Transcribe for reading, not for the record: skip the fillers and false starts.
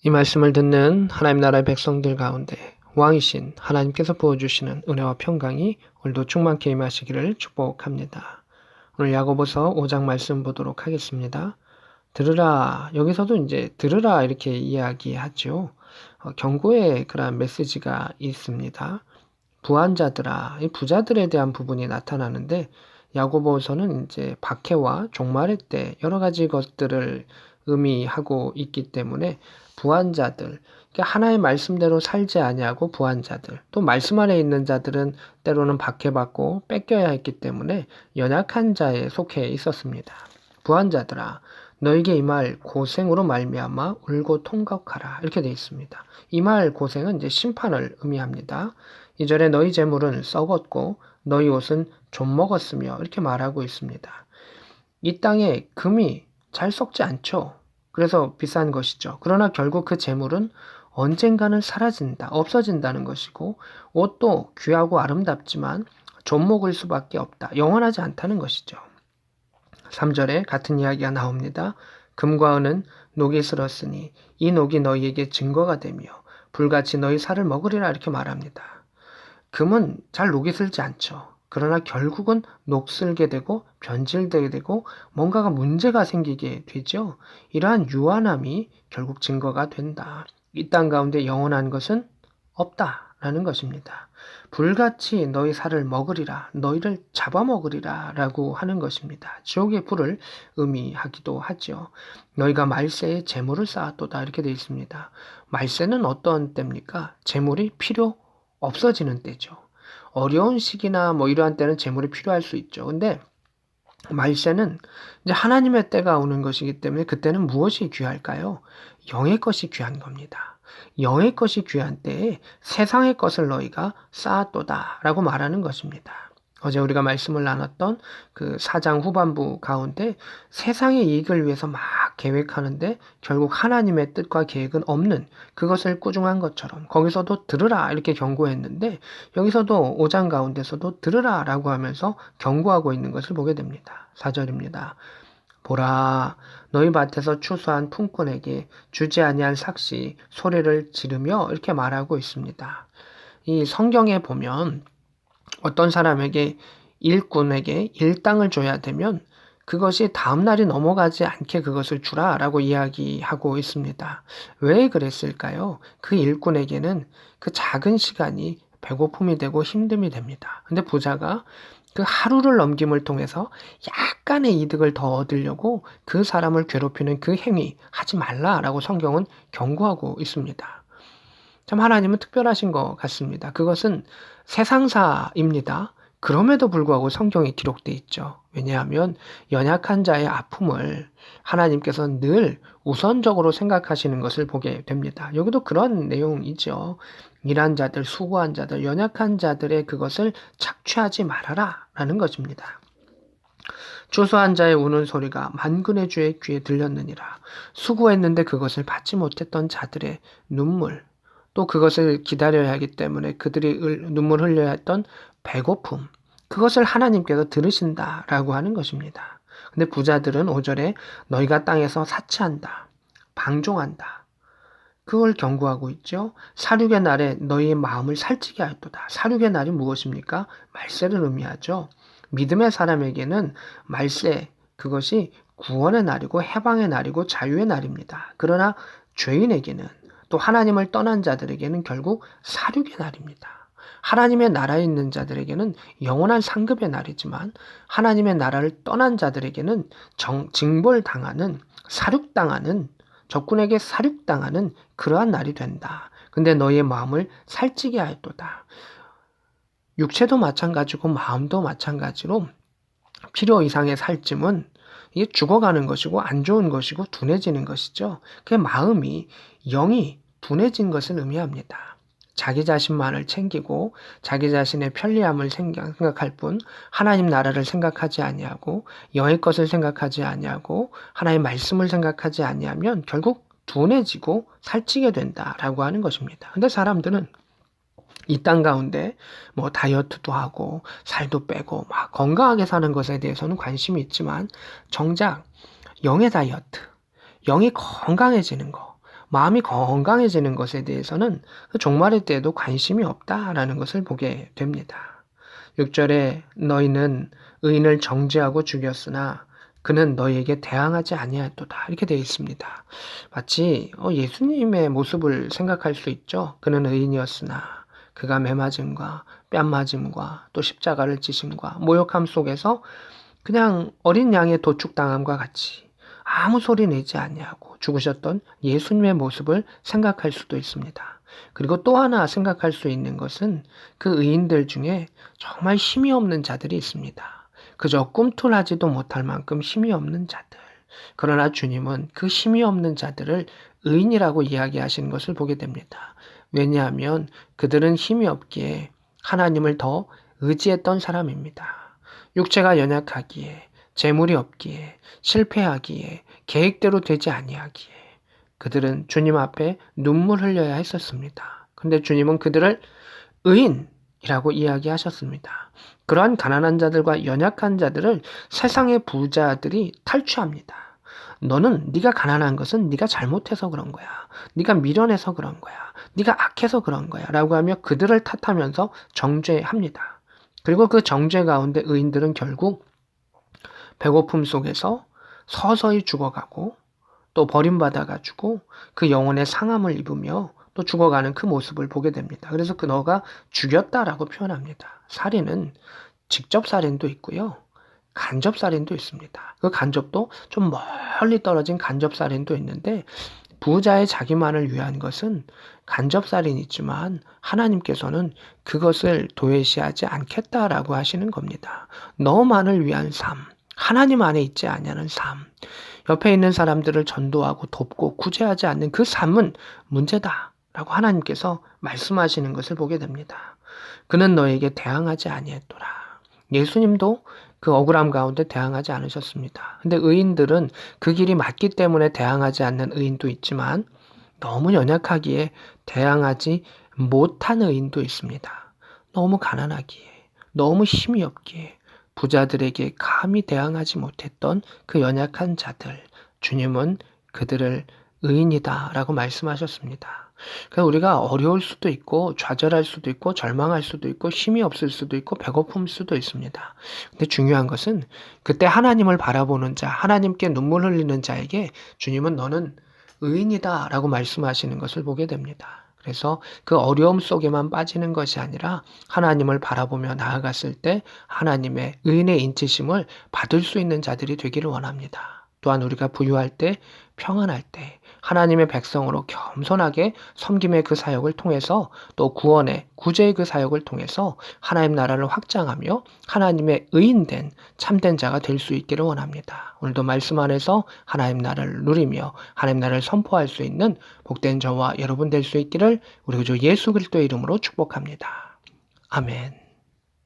이 말씀을 듣는 하나님 나라의 백성들 가운데 왕이신 하나님께서 부어주시는 은혜와 평강이 오늘도 충만케 임하시기를 축복합니다. 오늘 야고보서 5장 말씀 보도록 하겠습니다. 들으라, 여기서도 이제 들으라 이렇게 이야기하죠. 경고의 그러한 메시지가 있습니다. 부한자들아, 이 부자들에 대한 부분이 나타나는데 야고보서는 이제 박해와 종말의 때 여러 가지 것들을 의미하고 있기 때문에 부한자들, 그러니까 하나의 말씀대로 살지 아니하고 부한자들, 또 말씀 안에 있는 자들은 때로는 박해받고 뺏겨야 했기 때문에 연약한 자에 속해 있었습니다. 부한자들아, 너에게 이 말 고생으로 말미암아 울고 통곡하라 이렇게 되어 있습니다. 이 말 고생은 이제 심판을 의미합니다. 2절에 너희 재물은 썩었고 너희 옷은 좀 먹었으며 이렇게 말하고 있습니다. 이 땅에 금이 잘 썩지 않죠. 그래서 비싼 것이죠. 그러나 결국 그 재물은 언젠가는 사라진다, 없어진다는 것이고 옷도 귀하고 아름답지만 좀 먹을 수밖에 없다, 영원하지 않다는 것이죠. 3절에 같은 이야기가 나옵니다. 금과 은은 녹이 슬었으니 이 녹이 너희에게 증거가 되며 불같이 너희 살을 먹으리라 이렇게 말합니다. 금은 잘 녹이 슬지 않죠. 그러나 결국은 녹슬게 되고 변질되게 되고 뭔가가 문제가 생기게 되죠. 이러한 유한함이 결국 증거가 된다. 이 땅 가운데 영원한 것은 없다라는 것입니다. 불같이 너희 살을 먹으리라, 너희를 잡아먹으리라 라고 하는 것입니다. 지옥의 불을 의미하기도 하죠. 너희가 말세에 재물을 쌓았도다 이렇게 되어 있습니다. 말세는 어떤 때입니까? 재물이 필요 없어지는 때죠. 어려운 시기나 뭐 이러한 때는 재물이 필요할 수 있죠. 근데 말세는 이제 하나님의 때가 오는 것이기 때문에 그때는 무엇이 귀할까요? 영의 것이 귀한 겁니다. 영의 것이 귀한 때에 세상의 것을 너희가 쌓았도다 라고 말하는 것입니다. 어제 우리가 말씀을 나눴던 그 4장 후반부 가운데 세상의 이익을 위해서 막 계획하는데 결국 하나님의 뜻과 계획은 없는 그것을 꾸중한 것처럼 거기서도 들으라 이렇게 경고했는데 여기서도 5장 가운데서도 들으라 라고 하면서 경고하고 있는 것을 보게 됩니다. 4절입니다. 보라, 너희 밭에서 추수한 품꾼에게 주지 아니한 삭시 소리를 지르며 이렇게 말하고 있습니다. 이 성경에 보면 어떤 사람에게 일꾼에게 일당을 줘야 되면 그것이 다음 날이 넘어가지 않게 그것을 주라라고 이야기하고 있습니다. 왜 그랬을까요? 그 일꾼에게는 그 작은 시간이 배고픔이 되고 힘듦이 됩니다. 근데 부자가 그 하루를 넘김을 통해서 약간의 이득을 더 얻으려고 그 사람을 괴롭히는 그 행위 하지 말라라고 성경은 경고하고 있습니다. 참 하나님은 특별하신 것 같습니다. 그것은 세상사입니다. 그럼에도 불구하고 성경에 기록되어 있죠. 왜냐하면 연약한 자의 아픔을 하나님께서 늘 우선적으로 생각하시는 것을 보게 됩니다. 여기도 그런 내용이죠. 일한 자들, 수고한 자들, 연약한 자들의 그것을 착취하지 말아라 라는 것입니다. 추수한 자의 우는 소리가 만군의 주의 귀에 들렸느니라. 수고했는데 그것을 받지 못했던 자들의 눈물, 또 그것을 기다려야 하기 때문에 그들이 눈물 흘려야 했던 배고픔, 그것을 하나님께서 들으신다라고 하는 것입니다. 근데 부자들은 5절에 너희가 땅에서 사치한다, 방종한다, 그걸 경고하고 있죠. 사륙의 날에 너희의 마음을 살찌게 하였도다. 사륙의 날이 무엇입니까? 말세를 의미하죠. 믿음의 사람에게는 말세, 그것이 구원의 날이고 해방의 날이고 자유의 날입니다. 그러나 죄인에게는 또 하나님을 떠난 자들에게는 결국 사륙의 날입니다. 하나님의 나라에 있는 자들에게는 영원한 상급의 날이지만 하나님의 나라를 떠난 자들에게는 징벌당하는, 사륙당하는, 적군에게 사륙당하는 그러한 날이 된다. 근데 너희의 마음을 살찌게 하였도다. 육체도 마찬가지고 마음도 마찬가지로 필요 이상의 살찜은 이게 죽어가는 것이고 안 좋은 것이고 둔해지는 것이죠. 그 마음이, 영이 둔해진 것을 의미합니다. 자기 자신만을 챙기고 자기 자신의 편리함을 생각할 뿐 하나님 나라를 생각하지 아니하고 영의 것을 생각하지 아니하고 하나님의 말씀을 생각하지 아니하면 결국 둔해지고 살찌게 된다라고 하는 것입니다. 근데 사람들은 이 땅 가운데 뭐 다이어트도 하고 살도 빼고 막 건강하게 사는 것에 대해서는 관심이 있지만 정작 영의 다이어트, 영이 건강해지는 거, 마음이 건강해지는 것에 대해서는 그 종말의 때에도 관심이 없다라는 것을 보게 됩니다. 6절에 너희는 의인을 정죄하고 죽였으나 그는 너희에게 대항하지 아니하였도다. 이렇게 되어 있습니다. 마치 예수님의 모습을 생각할 수 있죠. 그는 의인이었으나 그가 매맞음과 뺨맞음과 또 십자가를 지심과 모욕함 속에서 그냥 어린 양의 도축당함과 같이 아무 소리 내지 아니하고 죽으셨던 예수님의 모습을 생각할 수도 있습니다. 그리고 또 하나 생각할 수 있는 것은 그 의인들 중에 정말 힘이 없는 자들이 있습니다. 그저 꿈틀하지도 못할 만큼 힘이 없는 자들. 그러나 주님은 그 힘이 없는 자들을 의인이라고 이야기하시는 것을 보게 됩니다. 왜냐하면 그들은 힘이 없기에 하나님을 더 의지했던 사람입니다. 육체가 연약하기에, 재물이 없기에, 실패하기에, 계획대로 되지 아니하기에 그들은 주님 앞에 눈물 흘려야 했었습니다. 근데 주님은 그들을 의인이라고 이야기하셨습니다. 그러한 가난한 자들과 연약한 자들을 세상의 부자들이 탈취합니다. 너는 네가 가난한 것은 네가 잘못해서 그런 거야. 네가 미련해서 그런 거야. 네가 악해서 그런 거야. 라고 하며 그들을 탓하면서 정죄합니다. 그리고 그 정죄 가운데 의인들은 결국 배고픔 속에서 서서히 죽어가고 또 버림받아가지고 그 영혼의 상함을 입으며 또 죽어가는 그 모습을 보게 됩니다. 그래서 그 너가 죽였다라고 표현합니다. 살인은 직접 살인도 있고요. 간접 살인도 있습니다. 그 간접도 좀 멀리 떨어진 간접 살인도 있는데 부자의 자기만을 위한 것은 간접 살인이지만 하나님께서는 그것을 도외시하지 않겠다라고 하시는 겁니다. 너만을 위한 삶, 하나님 안에 있지 아니하는 삶, 옆에 있는 사람들을 전도하고 돕고 구제하지 않는 그 삶은 문제다라고 하나님께서 말씀하시는 것을 보게 됩니다. 그는 너에게 대항하지 아니했도라. 예수님도 그 억울함 가운데 대항하지 않으셨습니다. 근데 의인들은 그 길이 맞기 때문에 대항하지 않는 의인도 있지만 너무 연약하기에 대항하지 못한 의인도 있습니다. 너무 가난하기에, 너무 힘이 없기에 부자들에게 감히 대항하지 못했던 그 연약한 자들, 주님은 그들을 의인이다라고 말씀하셨습니다. 그러니까 우리가 어려울 수도 있고 좌절할 수도 있고 절망할 수도 있고 힘이 없을 수도 있고 배고픔일 수도 있습니다. 근데 중요한 것은 그때 하나님을 바라보는 자, 하나님께 눈물 흘리는 자에게 주님은 너는 의인이다라고 말씀하시는 것을 보게 됩니다. 그래서 그 어려움 속에만 빠지는 것이 아니라 하나님을 바라보며 나아갔을 때 하나님의 의인의 인치심을 받을 수 있는 자들이 되기를 원합니다. 또한 우리가 부유할 때, 평안할 때 하나님의 백성으로 겸손하게 섬김의 그 사역을 통해서 또 구원의 구제의 그 사역을 통해서 하나님 나라를 확장하며 하나님의 의인된 참된 자가 될 수 있기를 원합니다. 오늘도 말씀 안에서 하나님 나라를 누리며 하나님 나라를 선포할 수 있는 복된 저와 여러분 될 수 있기를 우리 주 예수 그리스도의 이름으로 축복합니다. 아멘.